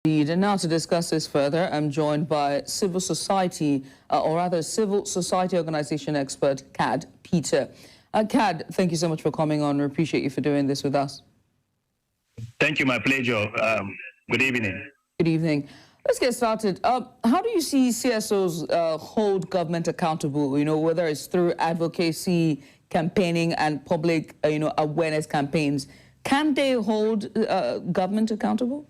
And now to discuss this further, I'm joined by civil society, or rather civil society organization expert, Cad Peter. Cad, thank you so much for coming on. We appreciate you for doing this with us. Thank you, my pleasure. Good evening. Good evening. Let's get started. How do you see CSOs hold government accountable, whether it's through advocacy, campaigning, and public, awareness campaigns? Can they hold government accountable?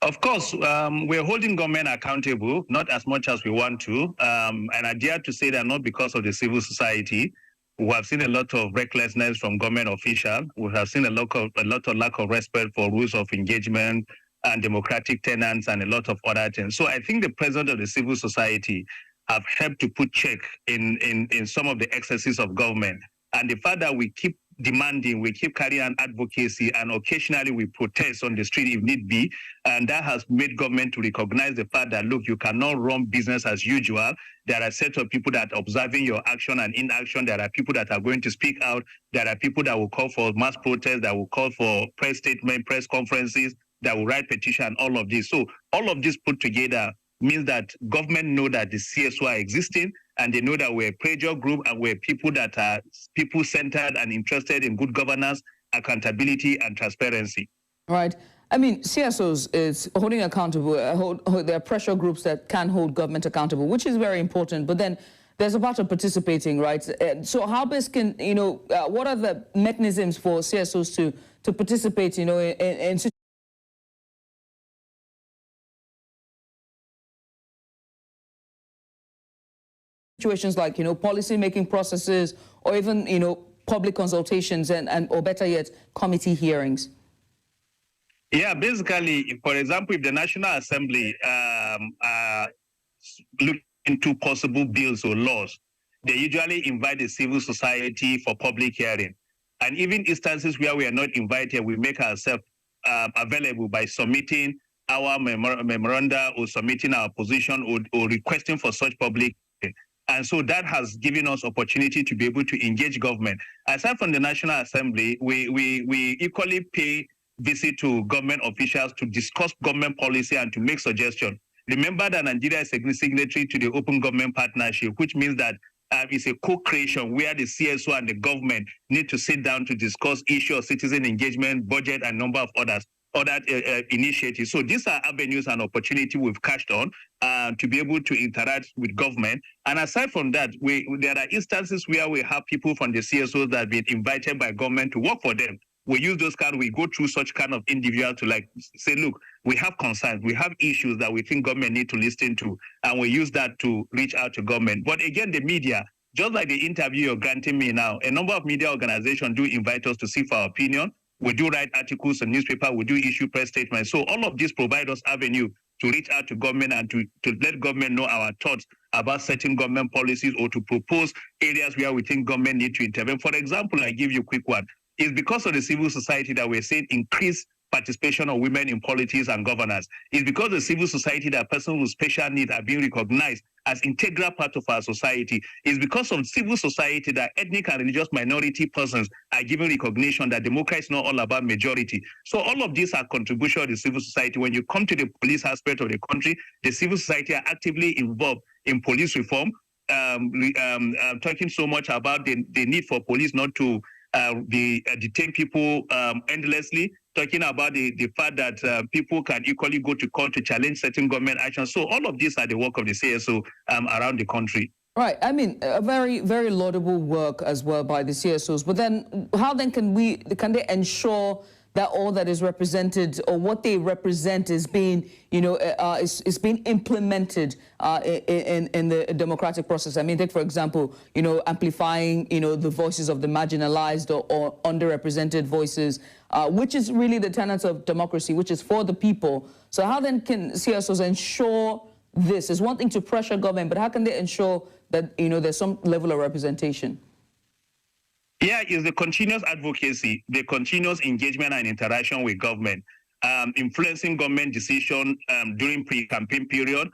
Of course, we're holding government accountable, not as much as we want to. And I dare to say that not because of the civil society. We have seen a lot of recklessness from government officials. We have seen a lot of lack of respect for rules of engagement and democratic tenets and a lot of other things. So I think the president of the civil society have helped to put check in some of the excesses of government. And the fact that we keep demanding, we keep carrying on advocacy, and occasionally we protest on the street if need be, and that has made government to recognize the fact that, look, you cannot run business as usual. There are a set of people that are observing your action and inaction. There are people that are going to speak out. There are people that will call for mass protests, that will call for press statements, press conferences, that will write petition, all of this. So all of this put together means that government know that the CSO are existing, and they know that we're a pressure group and we're people that are people-centered and interested in good governance, accountability, and transparency. Right. I mean, CSOs is holding accountable. There are pressure groups that can hold government accountable, which is very important. But then there's a part of participating, right? So how best can, what are the mechanisms for CSOs to participate, in situations like, policy-making processes, or even, public consultations or better yet, committee hearings? Yeah, basically, for example, if the National Assembly look into possible bills or laws, they usually invite the civil society for public hearing. And even instances where we are not invited, we make ourselves available by submitting our memoranda or submitting our position or requesting for such public hearing. And so that has given us opportunity to be able to engage government. Aside from the National Assembly, we equally pay visit to government officials to discuss government policy and to make suggestions. Remember that Nigeria is a signatory to the Open Government Partnership, which means that it's a co-creation where the CSO and the government need to sit down to discuss issues of citizen engagement, budget, and number of other initiatives. So these are avenues and opportunity we've cashed on to be able to interact with government. And aside from that, there are instances where we have people from the CSOs that have been invited by government to work for them. We use those we go through such kind of individual to say, look, we have concerns, we have issues that we think government need to listen to, and we use that to reach out to government. But again, the media, just like the interview you're granting me now, a number of media organizations do invite us to seek for our opinion. We do write articles in newspaper, we do issue press statements. So all of this provide us avenue to reach out to government and to let government know our thoughts about certain government policies or to propose areas where we think government need to intervene. For example, I give you a quick one. It's because of the civil society that we're seeing increased participation of women in politics and governance. It's because the civil society that persons with special needs are being recognized as integral part of our society. It's because of civil society that ethnic and religious minority persons are given recognition that democracy is not all about majority. So all of these are contribution of the civil society. When you come to the police aspect of the country, the civil society are actively involved in police reform. Talking so much about the need for police not to detain people endlessly, talking about the fact that people can equally go to court to challenge certain government actions. So all of these are the work of the CSO around the country. Right. I mean, a very, very laudable work as well by the CSOs. But then how then can they ensure that all that is represented or what they represent is being, is being implemented in the democratic process? I mean, take, for example, amplifying, the voices of the marginalized or underrepresented voices, which is really the tenets of democracy, which is for the people. So how then can CSOs ensure this? It's one thing to pressure government, but how can they ensure that, there's some level of representation? Yeah, it's the continuous advocacy, the continuous engagement and interaction with government, influencing government decision during pre-campaign period,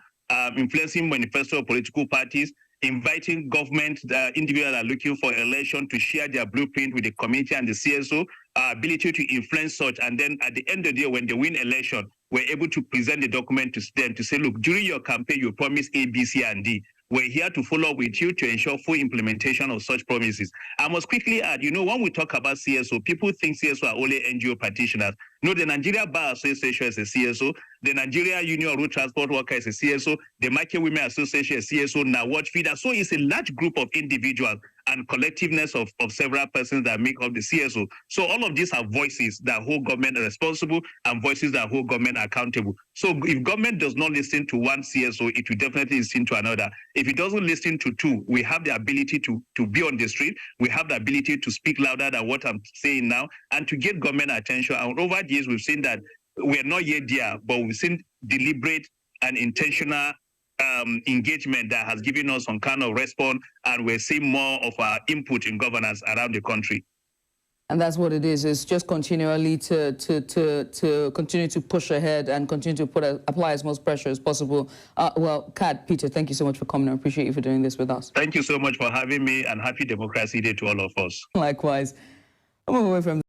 influencing manifesto of political parties, inviting government individuals that are looking for election to share their blueprint with the community and the CSO, ability to influence such, and then at the end of the day, when they win election, were able to present the document to them to say, look, during your campaign, you promised A, B, C, and D. We're here to follow up with you to ensure full implementation of such promises. I must quickly add, when we talk about CSO, people think CSO are only NGO practitioners. No, the Nigeria Bar Association is a CSO. The Nigeria Union of Road Transport Workers is a CSO. The Market Women Association is a CSO. NAWAJ, FIDA. So it's a large group of individuals and collectiveness of several persons that make up the CSO. So all of these are voices that hold government responsible and voices that hold government accountable. So if government does not listen to one CSO, it will definitely listen to another. If it doesn't listen to two, we have the ability to be on the street. We have the ability to speak louder than what I'm saying now and to get government attention. And over the years, we've seen that we're not yet there, but we've seen deliberate and intentional engagement that has given us some kind of response, and we're seeing more of our input in governance around the country. And that's what it is. It's just continually to continue to push ahead and continue to apply as much pressure as possible. Well, Kat, Peter, thank you so much for coming. I appreciate you for doing this with us. Thank you so much for having me, and happy Democracy Day to all of us. Likewise. I'm away from